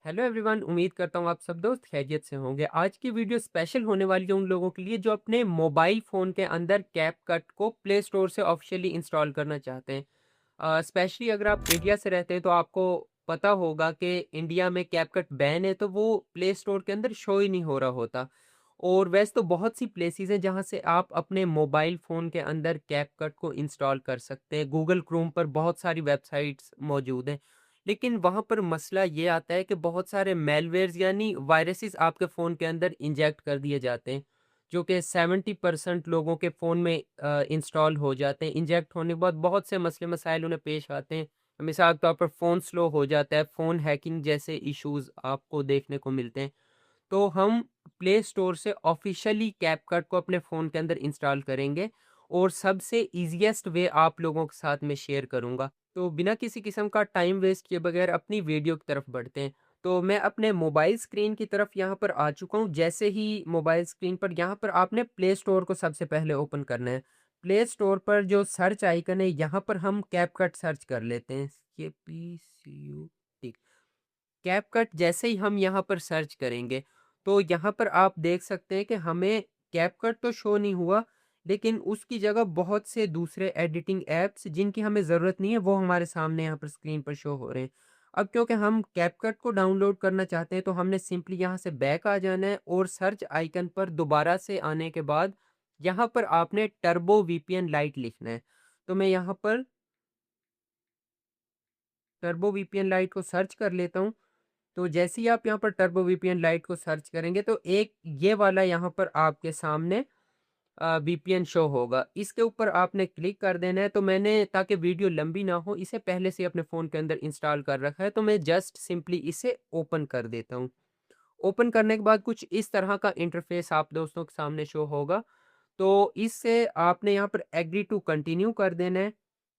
Hello everyone, उम्मीद करता हूँ आप सब दोस्त खैरियत से होंगे। आज की वीडियो स्पेशल होने वाली है उन लोगों के लिए जो अपने मोबाइल फ़ोन के अंदर कैपकट को प्ले स्टोर से ऑफिशियली इंस्टॉल करना चाहते हैं। स्पेशली अगर आप इंडिया से रहते हैं तो आपको पता होगा कि इंडिया में कैपकट बैन है, तो वो प्ले स्टोर के अंदर शो ही नहीं हो रहा होता। और वैसे तो बहुत सी प्लेसेस हैं जहाँ से आप अपने मोबाइल फ़ोन के अंदर कैपकट को इंस्टॉल कर सकते हैं। गूगल क्रोम पर बहुत सारी वेबसाइट्स मौजूद हैं। लेकिन वहाँ पर मसला ये आता है कि बहुत सारे मैलवेयर्स यानी वायरसेस आपके फ़ोन के अंदर इंजेक्ट कर दिए जाते हैं, जो कि 70% लोगों के फ़ोन में इंस्टॉल हो जाते हैं। इंजेक्ट होने के बाद बहुत से मसले मसाइल उन्हें पेश आते हैं। मिसाल के तौर पर फ़ोन स्लो हो जाता है, फ़ोन हैकिंग जैसे इश्यूज़ आपको देखने को मिलते हैं। तो हम प्ले स्टोर से ऑफ़िशियली कैपकट को अपने फ़ोन के अंदर इंस्टॉल करेंगे और सबसे ईज़ीएस्ट वे आप लोगों के साथ मैं शेयर करूँगा। तो बिना किसी किस्म का टाइम वेस्ट किए बगैर अपनी वीडियो की तरफ बढ़ते हैं। तो मैं अपने मोबाइल स्क्रीन की तरफ यहाँ पर आ चुका हूँ। जैसे ही मोबाइल स्क्रीन पर यहाँ पर आपने प्ले स्टोर को सबसे पहले ओपन करना है। प्ले स्टोर पर जो सर्च आइकन है यहाँ पर हम कैपकट सर्च कर लेते हैं। KPCUT कैपकट जैसे ही हम यहाँ पर सर्च करेंगे, तो यहाँ पर आप देख सकते हैं कि हमें कैपकट तो शो नहीं हुआ, लेकिन उसकी जगह बहुत से दूसरे एडिटिंग ऐप्स जिनकी हमें ज़रूरत नहीं है, वो हमारे सामने यहाँ पर स्क्रीन पर शो हो रहे हैं। अब क्योंकि हम कैपकट को डाउनलोड करना चाहते हैं, तो हमने सिंपली यहाँ से बैक आ जाना है और सर्च आइकन पर दोबारा से आने के बाद, यहाँ पर आपने टर्बो वीपीएन लाइट लिखना है। तो मैं यहाँ पर टर्बो वीपीएन लाइट को सर्च कर लेता हूँ। तो जैसे ही आप यहाँ पर टर्बो वीपीएन लाइट को सर्च करेंगे तो एक ये वाला यहाँ पर आपके सामने वीपीएन शो होगा। इसके ऊपर आपने क्लिक कर देना है। तो मैंने, ताकि वीडियो लंबी ना हो, इसे पहले से अपने फ़ोन के अंदर इंस्टॉल कर रखा है, तो मैं जस्ट सिंपली इसे ओपन कर देता हूँ। ओपन करने के बाद कुछ इस तरह का इंटरफेस आप दोस्तों के सामने शो होगा। तो इससे आपने यहाँ पर एग्री टू कंटिन्यू कर देना है।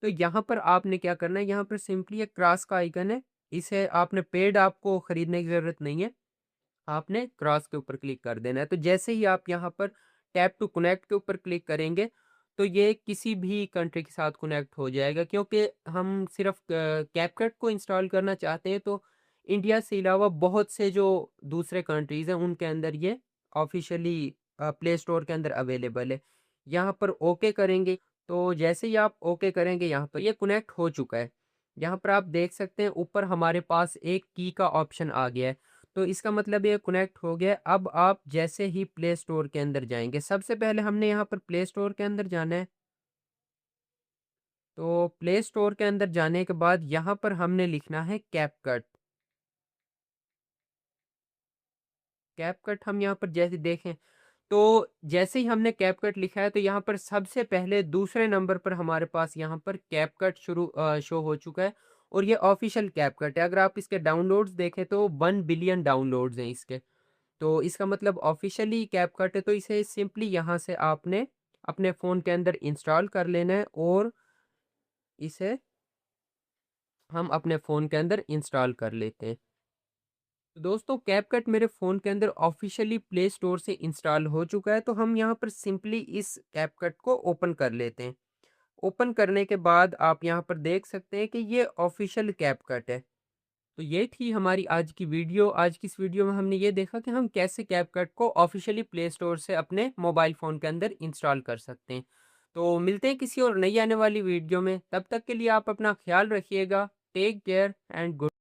तो यहाँ पर आपने क्या करना है, यहाँ पर सिंपली एक क्रॉस का आइकन है, इसे आपने पेड आपको खरीदने की ज़रूरत नहीं है, आपने क्रॉस के ऊपर क्लिक कर देना है। तो जैसे ही आप यहाँ पर टैप टू कनेक्ट के ऊपर क्लिक करेंगे, तो ये किसी भी कंट्री के साथ कनेक्ट हो जाएगा, क्योंकि हम सिर्फ कैपकट को इंस्टॉल करना चाहते हैं। तो इंडिया से अलावा बहुत से जो दूसरे कंट्रीज़ हैं उनके अंदर ये ऑफिशियली प्ले स्टोर के अंदर अवेलेबल है। यहाँ पर ओके करेंगे, तो जैसे ही आप ओके करेंगे यहाँ पर ये कनेक्ट हो चुका है। यहाँ पर आप देख सकते हैं ऊपर हमारे पास एक की का ऑप्शन आ गया है। तो इसका मतलब ये कनेक्ट हो गया है। अब आप जैसे ही प्ले स्टोर के अंदर जाएँगे, सबसे पहले हमने यहाँ पर प्ले स्टोर के अंदर जाना है। तो प्ले स्टोर के अंदर जाने के बाद यहाँ पर हमने लिखना है कैपकट। कैपकट हम यहाँ पर जैसे देखें, तो जैसे ही हमने कैपकट लिखा है, तो यहाँ पर सबसे पहले दूसरे नंबर पर हमारे पास यहाँ पर कैपकट शो हो चुका है और ये ऑफ़िशियल कैपकट है। अगर आप इसके डाउनलोड्स देखें तो 1 बिलियन डाउनलोड्स हैं इसके। तो इसका मतलब ऑफ़िशियली कैपकट है, तो इसे सिंपली यहाँ से आपने अपने फ़ोन के अंदर इंस्टॉल कर लेना है और इसे हम अपने फ़ोन के अंदर इंस्टॉल कर लेते हैं। तो दोस्तों, कैपकट मेरे फ़ोन के अंदर ऑफ़िशियली प्ले स्टोर से इंस्टॉल हो चुका है, तो हम यहाँ पर सिंपली इस कैपकट को ओपन कर लेते हैं। ओपन करने के बाद आप यहाँ पर देख सकते हैं कि ये ऑफ़िशियल कैपकट है। तो ये थी हमारी आज की वीडियो। आज की इस वीडियो में हमने ये देखा कि हम कैसे कैपकट को ऑफ़िशियली प्ले स्टोर से अपने मोबाइल फ़ोन के अंदर इंस्टॉल कर सकते हैं। तो मिलते हैं किसी और नई आने वाली वीडियो में। तब तक के लिए आप अपना ख़्याल रखिएगा। Take care and good